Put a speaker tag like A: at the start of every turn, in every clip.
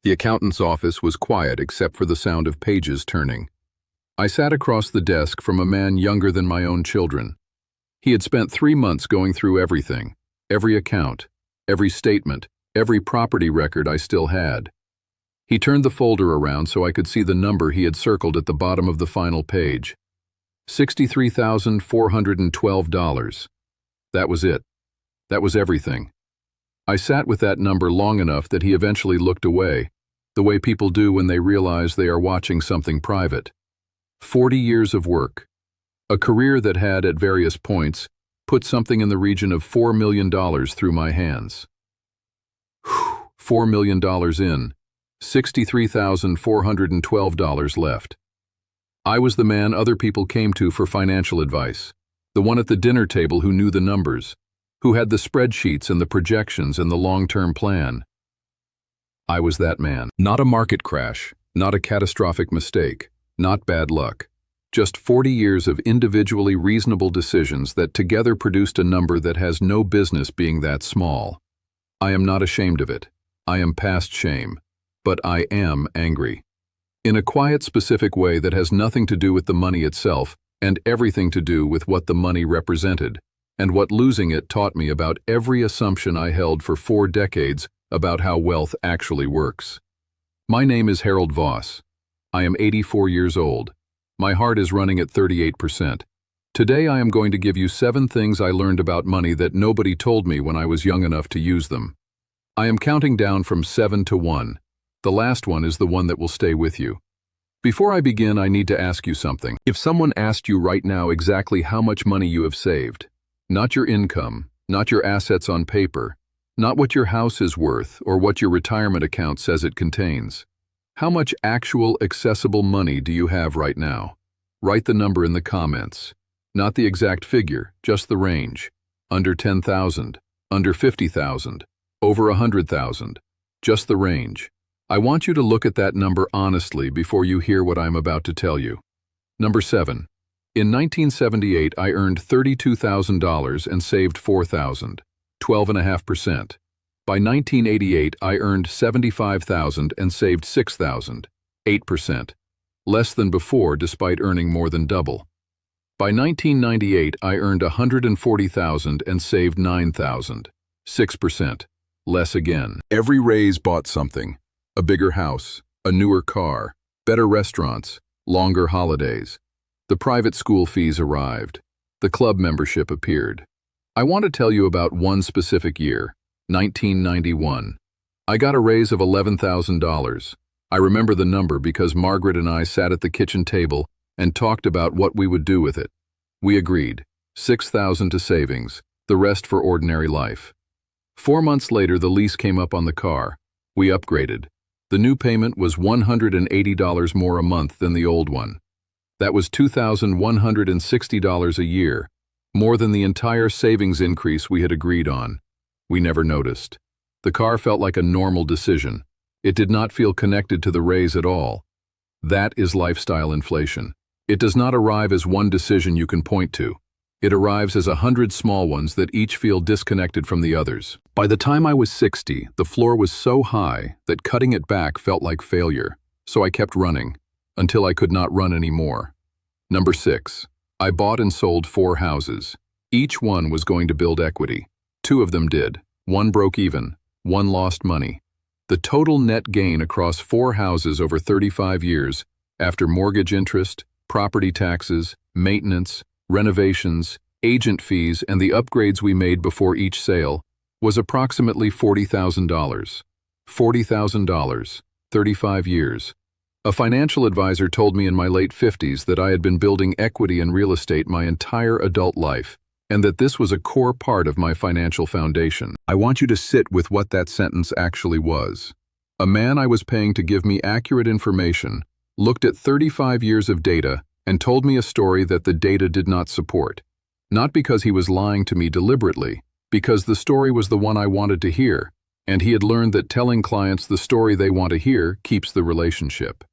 A: The accountant's office was quiet except for the sound of pages turning. I sat across the desk from a man younger than my own children. He had spent 3 months going through everything, every account, every statement, every property record I still had. He turned the folder around so I could see the number he had circled at the bottom of the final page. $63,412. That was it. That was everything. I sat with that number long enough that he eventually looked away, the way people do when they realize they are watching something private. 40 years of work. A career that had, at various points, put something in the region of $4 million through my hands. $4 million in, $63,412 left. I was the man other people came to for financial advice, the one at the dinner table who knew the numbers, who had the spreadsheets and the projections and the long-term plan. I was that man. Not a market crash, not a catastrophic mistake, not bad luck. Just 40 years of individually reasonable decisions that together produced a number that has no business being that small. I am not ashamed of it. I am past shame. But I am angry. In a quiet, specific way that has nothing to do with the money itself and everything to do with what the money represented, and what losing it taught me about every assumption I held for 4 decades about how wealth actually works. My name is Harold Voss. I am 84 years old. My heart is running at 38%. Today I am going to give you 7 things I learned about money that nobody told me when I was young enough to use them. I am counting down from 7 to 1. The last one is the one that will stay with you. Before I begin, I need to ask you something. If someone asked you right now exactly how much money you have saved, not your income, not your assets on paper, not what your house is worth or what your retirement account says it contains, how much actual accessible money do you have right now? Write the number in the comments. Not the exact figure, just the range. Under 10,000, under 50,000, over 100,000, just the range. I want you to look at that number honestly before you hear what I'm about to tell you. Number 7. In 1978, I earned $32,000 and saved $4,000, 12.5%. By 1988, I earned $75,000 and saved $6,000, 8%. Less than before despite earning more than double. By 1998, I earned $140,000 and saved $9,000, 6%. Less again. Every raise bought something. A bigger house, a newer car, better restaurants, longer holidays. The private school fees arrived. The club membership appeared. I want to tell you about one specific year, 1991. I got a raise of $11,000. I remember the number because Margaret and I sat at the kitchen table and talked about what we would do with it. We agreed, $6,000 to savings, the rest for ordinary life. 4 months later, the lease came up on the car. We upgraded. The new payment was $180 more a month than the old one. That was $2,160 a year, more than the entire savings increase we had agreed on. We never noticed. The car felt like a normal decision. It did not feel connected to the raise at all. That is lifestyle inflation. It does not arrive as one decision you can point to. It arrives as 100 small ones that each feel disconnected from the others. By the time I was 60, the floor was so high that cutting it back felt like failure, so I kept running, until I could not run anymore. Number 6. I bought and sold 4 houses. Each one was going to build equity. 2 of them did. 1 broke even. 1 lost money. The total net gain across 4 houses over 35 years, after mortgage interest, property taxes, maintenance, renovations, agent fees, and the upgrades we made before each sale, was approximately $40,000. $40,000, 35 years. A financial advisor told me in my late 50s that I had been building equity in real estate my entire adult life, and that this was a core part of my financial foundation. I want you to sit with what that sentence actually was. A man I was paying to give me accurate information looked at 35 years of data and told me a story that the data did not support. Not because he was lying to me deliberately, because the story was the one I wanted to hear, and he had learned that telling clients the story they want to hear keeps the relationship.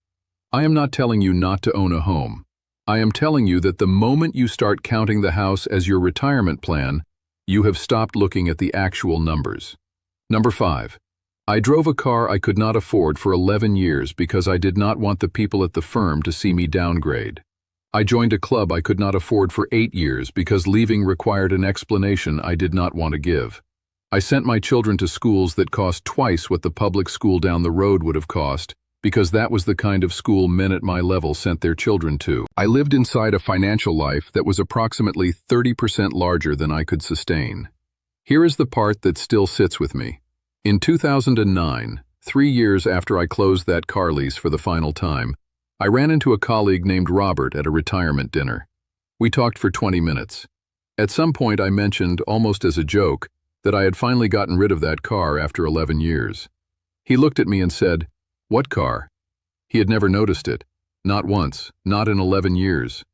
A: I am not telling you not to own a home. I am telling you that the moment you start counting the house as your retirement plan, you have stopped looking at the actual numbers. Number 5. I drove a car I could not afford for 11 years because I did not want the people at the firm to see me downgrade. I joined a club I could not afford for 8 years because leaving required an explanation I did not want to give. I sent my children to schools that cost twice what the public school down the road would have cost, because that was the kind of school men at my level sent their children to. I lived inside a financial life that was approximately 30% larger than I could sustain. Here is the part that still sits with me. In 2009, 3 years after I closed that car lease for the final time, I ran into a colleague named Robert at a retirement dinner. We talked for 20 minutes. At some point I mentioned, almost as a joke, that I had finally gotten rid of that car after 11 years. He looked at me and said, "What car?" He had never noticed it. Not once, not in 11 years.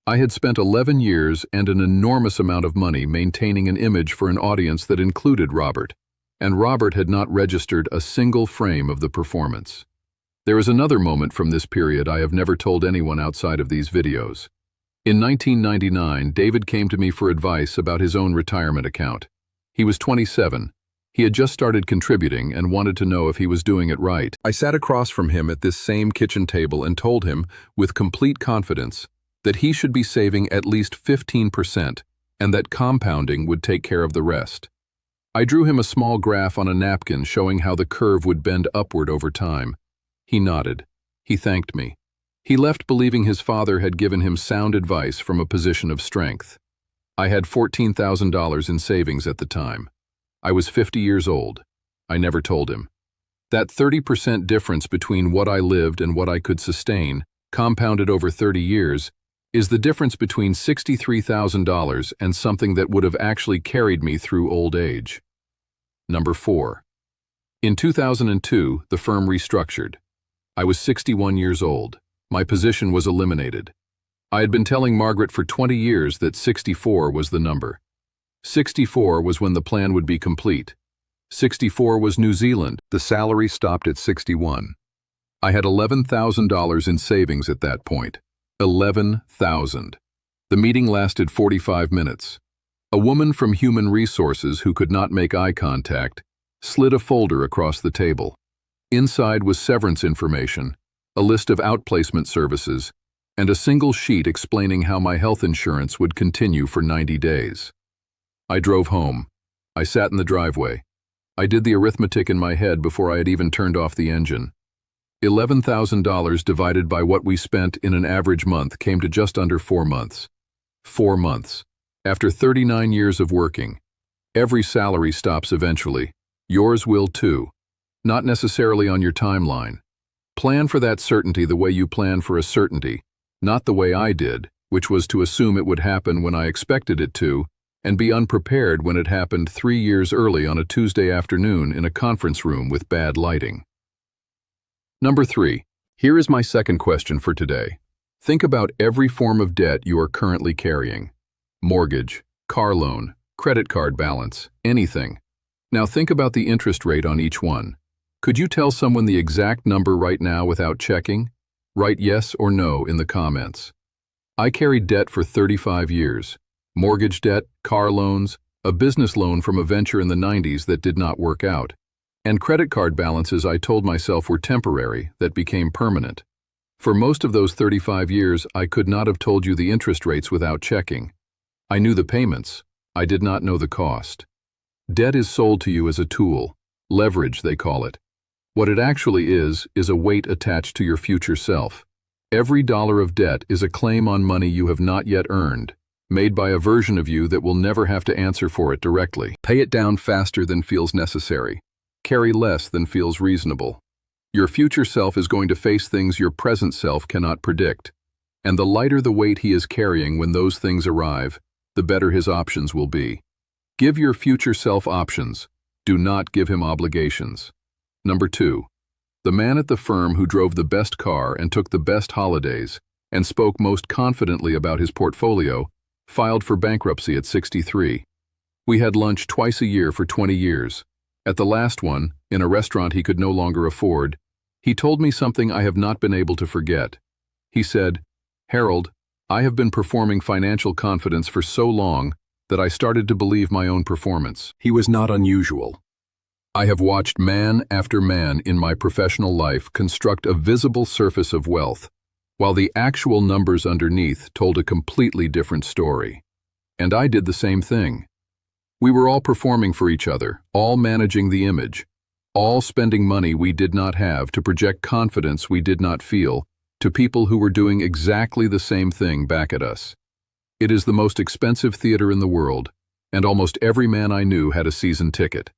A: I had spent 11 years and an enormous amount of money maintaining an image for an audience that included Robert, and Robert had not registered a single frame of the performance. There is another moment from this period I have never told anyone outside of these videos. In 1999, David came to me for advice about his own retirement account. He was 27. He had just started contributing and wanted to know if he was doing it right. I sat across from him at this same kitchen table and told him, with complete confidence, that he should be saving at least 15% and that compounding would take care of the rest. I drew him a small graph on a napkin showing how the curve would bend upward over time. He nodded. He thanked me. He left believing his father had given him sound advice from a position of strength. I had $14,000 in savings at the time. I was 50 years old. I never told him. That 30% difference between what I lived and what I could sustain, compounded over 30 years, is the difference between $63,000 and something that would have actually carried me through old age. Number 4. In 2002, the firm restructured. I was 61 years old. My position was eliminated. I had been telling Margaret for 20 years that 64 was the number. 64 was when the plan would be complete. 64 was New Zealand. The salary stopped at 61. I had $11,000 in savings at that point. 11,000. The meeting lasted 45 minutes. A woman from Human Resources who could not make eye contact slid a folder across the table. Inside was severance information, a list of outplacement services, and a single sheet explaining how my health insurance would continue for 90 days. I drove home. I sat in the driveway. I did the arithmetic in my head before I had even turned off the engine. $11,000 divided by what we spent in an average month came to just under 4 months. 4 months. After 39 years of working. Every salary stops eventually. Yours will too. Not necessarily on your timeline. Plan for that certainty the way you plan for a certainty, not the way I did, which was to assume it would happen when I expected it to, and be unprepared when it happened 3 years early on a Tuesday afternoon in a conference room with bad lighting. Number 3. Here is my second question for today. Think about every form of debt you are currently carrying. Mortgage, car loan, credit card balance, anything. Now think about the interest rate on each one. Could you tell someone the exact number right now without checking? Write yes or no in the comments. I carried debt for 35 years. Mortgage debt, car loans, a business loan from a venture in the 90s that did not work out, and credit card balances I told myself were temporary that became permanent. For most of those 35 years, I could not have told you the interest rates without checking. I knew the payments. I did not know the cost. Debt is sold to you as a tool. Leverage, they call it. What it actually is a weight attached to your future self. Every dollar of debt is a claim on money you have not yet earned, made by a version of you that will never have to answer for it directly. Pay it down faster than feels necessary. Carry less than feels reasonable. Your future self is going to face things your present self cannot predict, and the lighter the weight he is carrying when those things arrive, the better his options will be. Give your future self options. Do not give him obligations. Number 2. The man at the firm who drove the best car and took the best holidays and spoke most confidently about his portfolio filed for bankruptcy at 63. We had lunch twice a year for 20 years. At the last one, in a restaurant he could no longer afford, he told me something I have not been able to forget. He said, "Harold, I have been performing financial confidence for so long that I started to believe my own performance." He was not unusual. I have watched man after man in my professional life construct a visible surface of wealth, while the actual numbers underneath told a completely different story. And I did the same thing. We were all performing for each other, all managing the image, all spending money we did not have to project confidence we did not feel to people who were doing exactly the same thing back at us. It is the most expensive theater in the world, and almost every man I knew had a season ticket.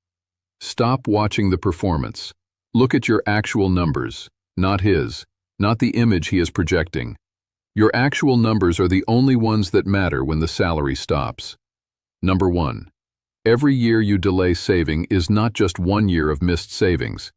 A: Stop watching the performance. Look at your actual numbers, not his, not the image he is projecting. Your actual numbers are the only ones that matter when the salary stops. Number 1. Every year you delay saving is not just 1 year of missed savings.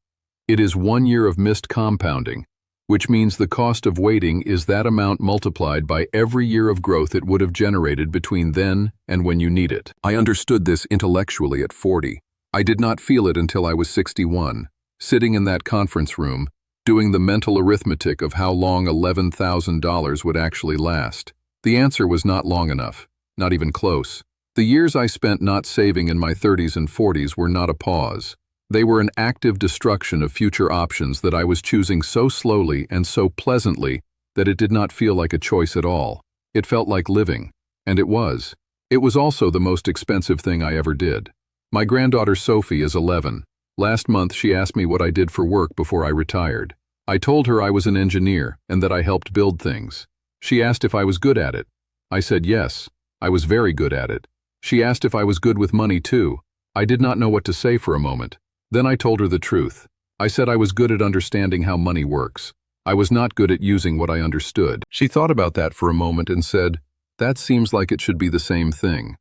A: It is 1 year of missed compounding, which means the cost of waiting is that amount multiplied by every year of growth it would have generated between then and when you need it. I understood this intellectually at 40. I did not feel it until I was 61, sitting in that conference room, doing the mental arithmetic of how long $11,000 would actually last. The answer was not long enough, not even close. The years I spent not saving in my 30s and 40s were not a pause. They were an active destruction of future options that I was choosing so slowly and so pleasantly that it did not feel like a choice at all. It felt like living, and it was. It was also the most expensive thing I ever did. My granddaughter Sophie is 11. Last month she asked me what I did for work before I retired. I told her I was an engineer and that I helped build things. She asked if I was good at it. I said yes, I was very good at it. She asked if I was good with money too. I did not know what to say for a moment. Then I told her the truth. I said I was good at understanding how money works. I was not good at using what I understood. She thought about that for a moment and said, "That seems like it should be the same thing."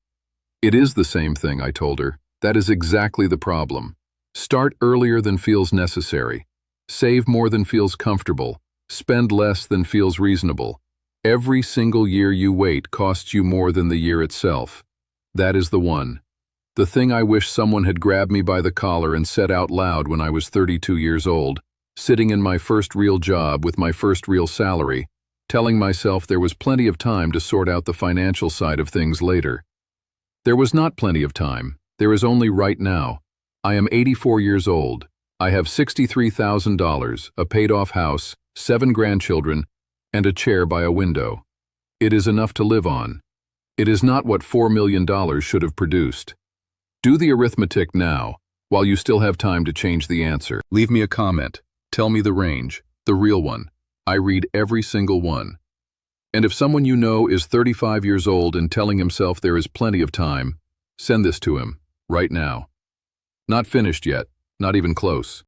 A: It is the same thing, I told her. That is exactly the problem. Start earlier than feels necessary. Save more than feels comfortable. Spend less than feels reasonable. Every single year you wait costs you more than the year itself. That is the one. The thing I wish someone had grabbed me by the collar and said out loud when I was 32 years old, sitting in my first real job with my first real salary, telling myself there was plenty of time to sort out the financial side of things later. There was not plenty of time. There is only right now. I am 84 years old. I have $63,000, a paid-off house, 7 grandchildren, and a chair by a window. It is enough to live on. It is not what $4 million should have produced. Do the arithmetic now, while you still have time to change the answer. Leave me a comment. Tell me the range, the real one. I read every single one. And if someone you know is 35 years old and telling himself there is plenty of time, send this to him, right now. Not finished yet, not even close.